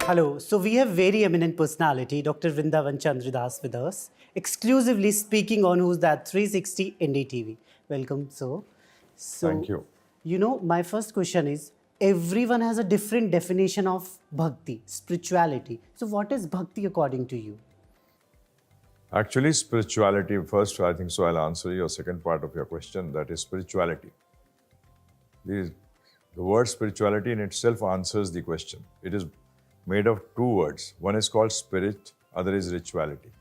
Hello. So we have very eminent personality, Dr. Vrindavan Chandra with us, exclusively speaking on Who's That 360 NDTV. Welcome, sir. So, Thank you. My first question is, everyone has a different definition of bhakti, spirituality. So what is bhakti according to you? Actually, spirituality, first, I think so I'll answer your second part of your question, that is spirituality. The word spirituality in itself answers the question. It is made of two words. One is called spirit, other is rituality.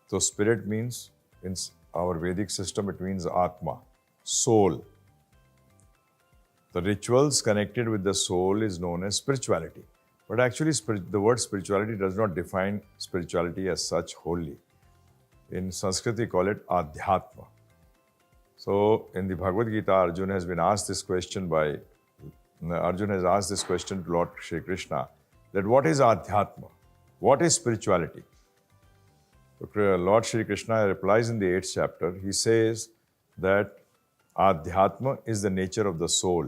So spirit means, in our Vedic system, it means Atma, soul. The rituals connected with the soul is known as spirituality. But actually, the word spirituality does not define spirituality as such wholly. In Sanskrit, we call it Adhyatma. So, in the Bhagavad Gita, Arjuna has asked this question to Lord Shri Krishna, that what is Adhyatma? What is spirituality? So, Lord Shri Krishna replies in the 8th chapter, he says that Adhyatma is the nature of the soul.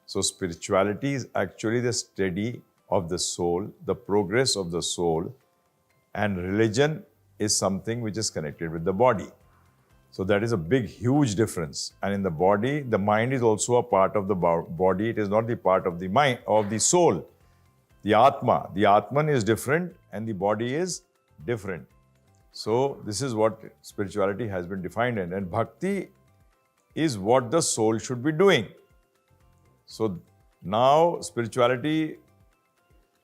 So, spirituality is actually the study of the soul, the progress of the soul, and religion is something which is connected with the body. So that is a big, huge difference. And in the body, the mind is also a part of the body. It is not the part of the mind, of the soul. The Atma. The Atman is different and the body is different. So this is what spirituality has been defined in. And bhakti is what the soul should be doing. So now spirituality,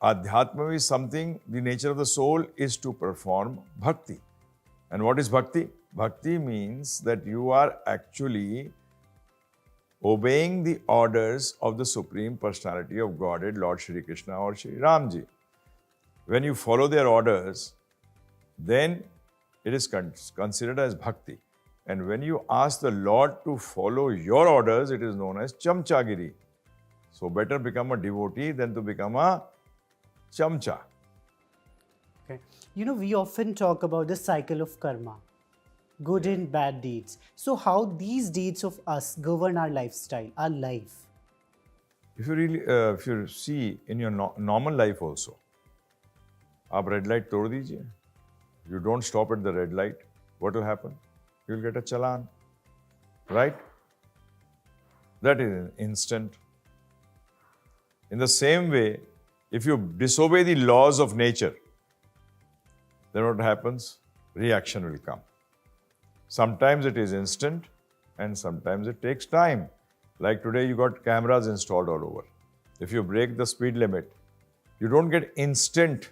Adhyatma is something, the nature of the soul is to perform bhakti. And what is bhakti? Bhakti means that you are actually obeying the orders of the Supreme Personality of Godhead, Lord Shri Krishna or Shri Ramji. When you follow their orders, then it is considered as bhakti. And when you ask the Lord to follow your orders, it is known as chamchagiri. So better become a devotee than to become a chamcha. Okay. We often talk about the cycle of karma, good and bad deeds. So how these deeds of us govern our lifestyle, our life? If you see in your normal life also, आप red light तोड़ दीजिए. You don't stop at the red light. What will happen? You will get a challan, right? That is instant. In the same way, if you disobey the laws of nature, then what happens? Reaction will come. Sometimes it is instant and sometimes it takes time. Like today, you got cameras installed all over. If you break the speed limit, you don't get instant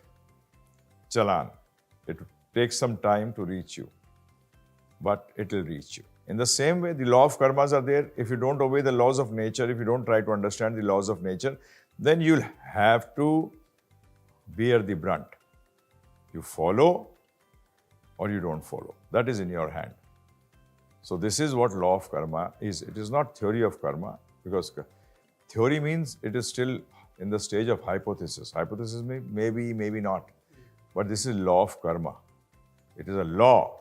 challan. It takes some time to reach you, but it will reach you. In the same way, the law of karmas are there. If you don't obey the laws of nature, if you don't try to understand the laws of nature, then you'll have to bear the brunt. You follow or you don't follow. That is in your hand. So this is what law of karma is. It is not theory of karma, because theory means it is still in the stage of hypothesis. Hypothesis maybe, maybe not. But this is law of karma. It is a law.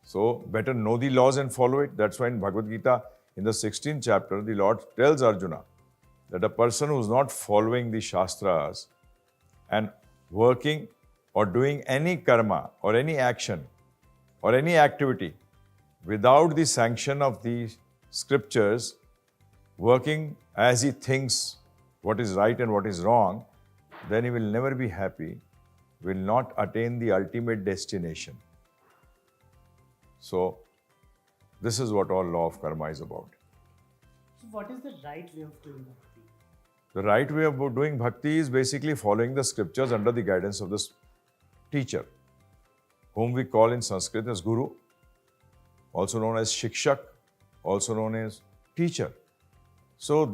So better know the laws and follow it. That's why in Bhagavad Gita, in the 16th chapter, the Lord tells Arjuna that a person who is not following the Shastras and working or doing any karma or any action or any activity without the sanction of the scriptures, working as he thinks what is right and what is wrong, then he will never be happy, will not attain the ultimate destination. So, this is what all law of karma is about. So what is the right way of doing bhakti? The right way of doing bhakti is basically following the scriptures under the guidance of this teacher, whom we call in Sanskrit as guru, also known as shikshak, also known as teacher. So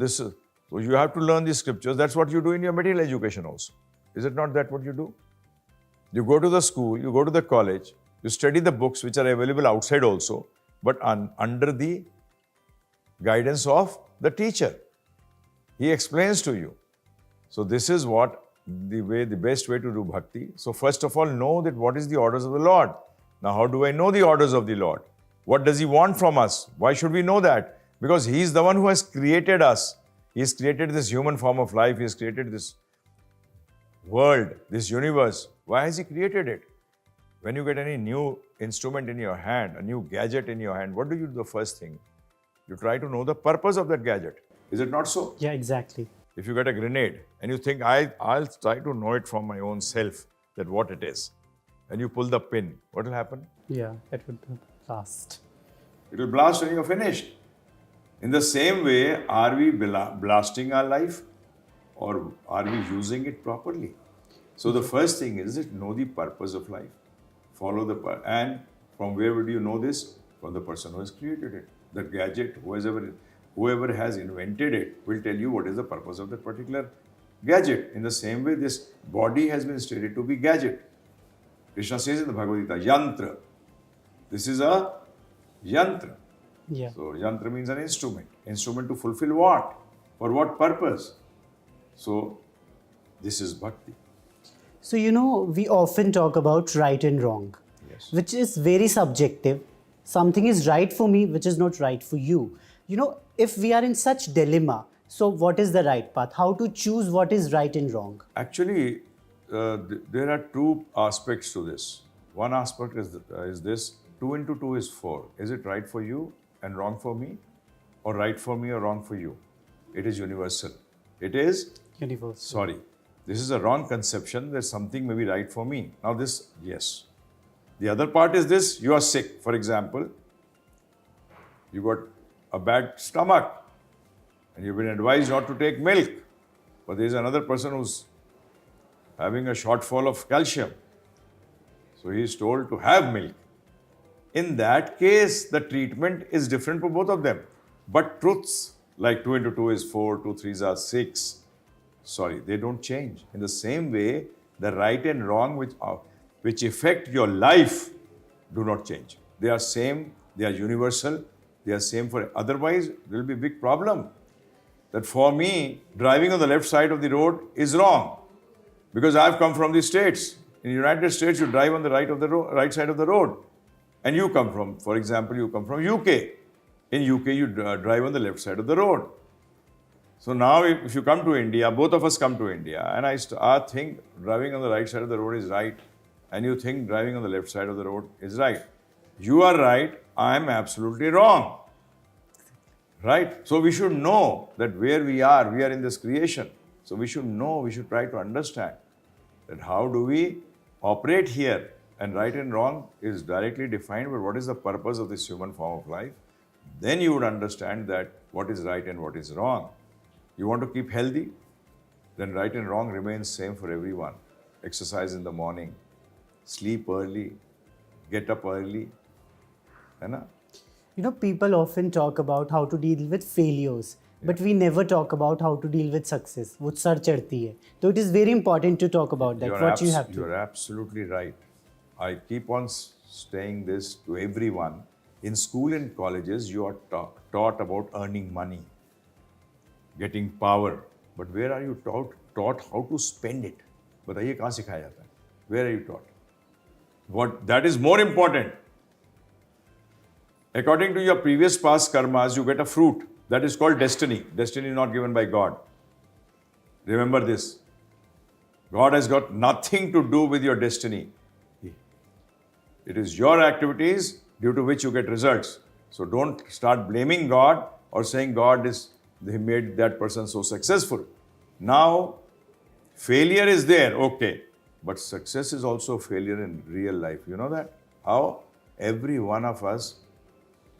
you have to learn these scriptures. That's what you do in your material education also. Is it not that what you do? You go to the school, you go to the college, you study the books which are available outside also, but under the guidance of the teacher. He explains to you. So this is what the best way to do bhakti. So first of all, know that what is the orders of the Lord. Now, how do I know the orders of the Lord? What does He want from us? Why should we know that? Because He is the one who has created us. He has created this human form of life. He has created this world, this universe, why has He created it? When you get any new instrument in your hand, a new gadget in your hand, what do you do the first thing? You try to know the purpose of that gadget. Is it not so? Yeah, exactly. If you get a grenade and you think, I'll try to know it from my own self, that what it is, and you pull the pin, what will happen? Yeah, it would blast. It will blast when you're finished. In the same way, are we blasting our life or are we using it properly? So the first thing is that know the purpose of life. Follow the and from where would you know this? From the person who has created it. The gadget, whoever has invented it will tell you what is the purpose of that particular gadget. In the same way, this body has been stated to be gadget. Krishna says in the Bhagavad Gita, yantra. This is a yantra. Yeah. So yantra means an instrument. Instrument to fulfill what? For what purpose? So this is bhakti. So, we often talk about right and wrong, Yes. which is very subjective. Something is right for me, which is not right for you. If we are in such dilemma, so what is the right path? How to choose what is right and wrong? Actually, there are two aspects to this. One aspect is this: 2 into 2 is 4. Is it right for you and wrong for me, or right for me or wrong for you? It is universal. It is Universal. sorry. This is a wrong conception that something may be right for me. Now this, yes. The other part is this: you are sick. For example, you got a bad stomach and you've been advised not to take milk, but there is another person who's having a shortfall of calcium. So he is told to have milk. In that case, the treatment is different for both of them. But truths like 2 into 2 is 4, 2 3s are 6. Sorry, they don't change. In the same way, the right and wrong which affect your life do not change. They are same, they are universal, they are same for otherwise there will be a big problem. That for me, driving on the left side of the road is wrong because I've come from the States. In the United States, you drive on the right side of the road. And you come from, for example, you come from UK. In UK, you drive on the left side of the road. So now if you come to India, both of us come to India, and I think driving on the right side of the road is right, and you think driving on the left side of the road is right. You are right, I am absolutely wrong. Right? So we should know that where we are in this creation. So we should know, we should try to understand that how do we operate here, and right and wrong is directly defined by what is the purpose of this human form of life. Then you would understand that what is right and what is wrong. You want to keep healthy? Then right and wrong remains same for everyone. Exercise in the morning, sleep early, get up early. है ना? People often talk about how to deal with failures, but we never talk about how to deal with success. वो sir चढ़ती है. So it is very important to talk about that. You're absolutely right. I keep on saying this to everyone. In school and colleges, you are taught about earning money, getting power. But where are you taught how to spend it? बताइए कहाँ सिखाया जाता है? Where are you taught? That is more important. According to your previous past karmas, you get a fruit. That is called destiny. Destiny is not given by God. Remember this. God has got nothing to do with your destiny. It is your activities due to which you get results. So don't start blaming God or saying He made that person so successful. Now, failure is there, okay. But success is also failure in real life. You know that? How? Every one of us,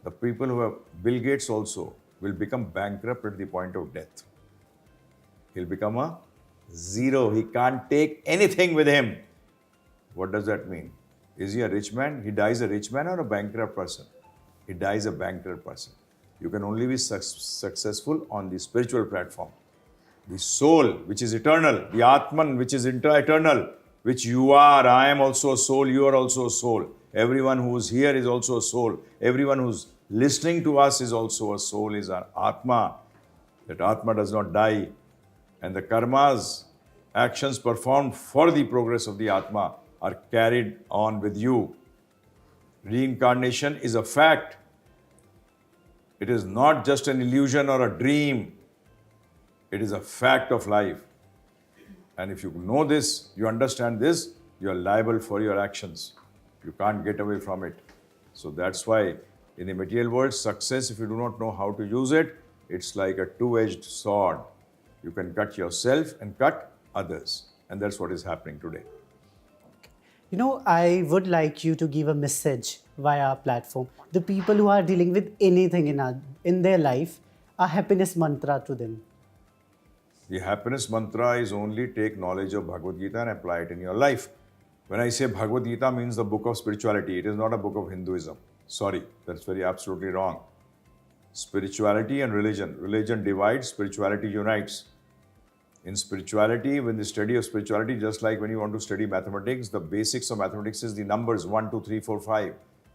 the people who have, Bill Gates also, will become bankrupt at the point of death. He'll become a zero. He can't take anything with him. What does that mean? Is he a rich man? He dies a rich man or a bankrupt person? He dies a bankrupt person. You can only be successful on the spiritual platform. The soul, which is eternal, the Atman, which is eternal, which you are. I am also a soul, you are also a soul. Everyone who is here is also a soul. Everyone who's listening to us is also a soul, is an Atma. That Atma does not die. And the karmas, actions performed for the progress of the Atma, are carried on with you. Reincarnation is a fact. It is not just an illusion or a dream. It is a fact of life. And if you know this, you understand this, you are liable for your actions. You can't get away from it. So that's why in the material world, success, if you do not know how to use it, it's like a two-edged sword. You can cut yourself and cut others. And that's what is happening today. You know, I would like you to give a message via our platform. The people who are dealing with anything in their life, a happiness mantra to them. The happiness mantra is only take knowledge of Bhagavad Gita and apply it in your life. When I say Bhagavad Gita means the book of spirituality, it is not a book of Hinduism. Sorry, that's very absolutely wrong. Spirituality and religion. Religion divides, spirituality unites. In spirituality, when the study of spirituality, just like when you want to study mathematics, the basics of mathematics is the numbers 1, 2, 3, 4, 5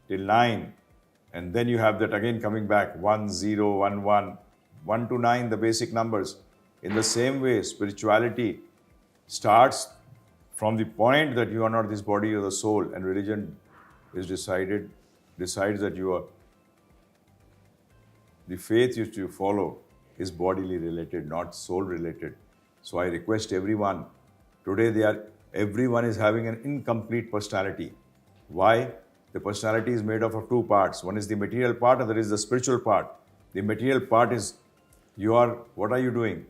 till 9. And then you have that again coming back 1, 0, 1, 1, 1 to 9, the basic numbers. In the same way, spirituality starts from the point that you are not this body or the soul, and religion is decides that you are. The faith which you follow is bodily related, not soul related. So I request everyone, today everyone is having an incomplete personality. Why? The personality is made up of two parts. One is the material part, other is the spiritual part. The material part is what are you doing?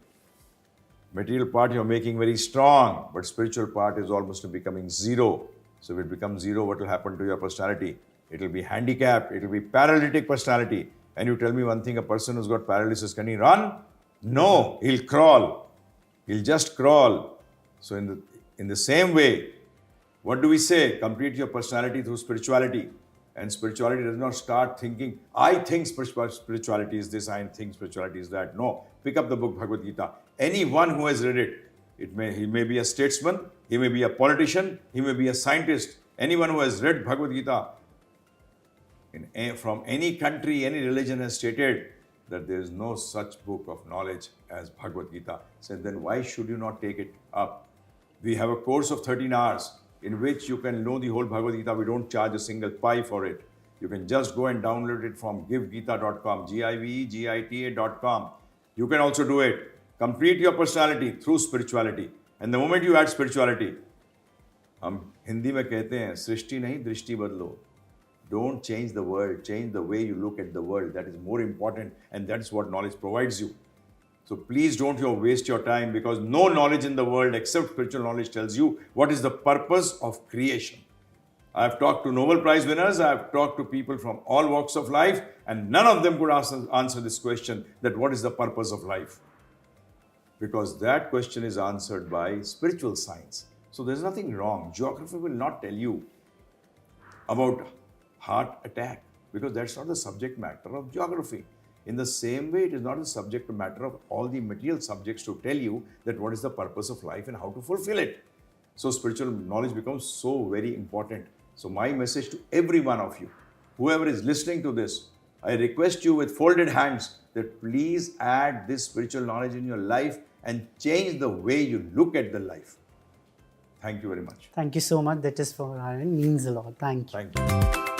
Material part you're making very strong, but spiritual part is almost becoming zero. So if it becomes zero, what will happen to your personality? It will be handicapped, it will be paralytic personality. And you tell me one thing, a person who's got paralysis, can he run? No, he'll crawl. He'll just crawl. So in the same way, what do we say? Complete your personality through spirituality. And spirituality does not start thinking, I think spirituality is this, I think spirituality is that. No, pick up the book Bhagavad Gita. Anyone who has read it, he may be a statesman, he may be a politician, he may be a scientist. Anyone who has read Bhagavad Gita from any country, any religion has stated that there is no such book of knowledge as Bhagavad Gita. So then why should you not take it up? We have a course of 13 hours in which you can know the whole Bhagavad Gita. We don't charge a single pi for it. You can just go and download it from givegita.com, givegita.com. You can also do it. Complete your personality through spirituality. And the moment you add spirituality, हम हिंदी में कहते हैं सृष्टि नहीं दृष्टि बदलो. Don't change the world, change the way you look at the world. That is more important, and that's what knowledge provides you. So please don't waste your time, because no knowledge in the world except spiritual knowledge tells you what is the purpose of creation. I have talked to Nobel Prize winners, I have talked to people from all walks of life, and none of them could answer this question, that what is the purpose of life? Because that question is answered by spiritual science. So there's nothing wrong. Geography will not tell you about heart attack, because that's not the subject matter of geography. In the same way, it is not the subject matter of all the material subjects to tell you that what is the purpose of life and how to fulfill it. So spiritual knowledge becomes so very important. So my message to every one of you, whoever is listening to this, I request you with folded hands that please add this spiritual knowledge in your life and change the way you look at the life. Thank you very much. Thank you so much. That is for Aaron. Means a lot. Thank you. Thank you.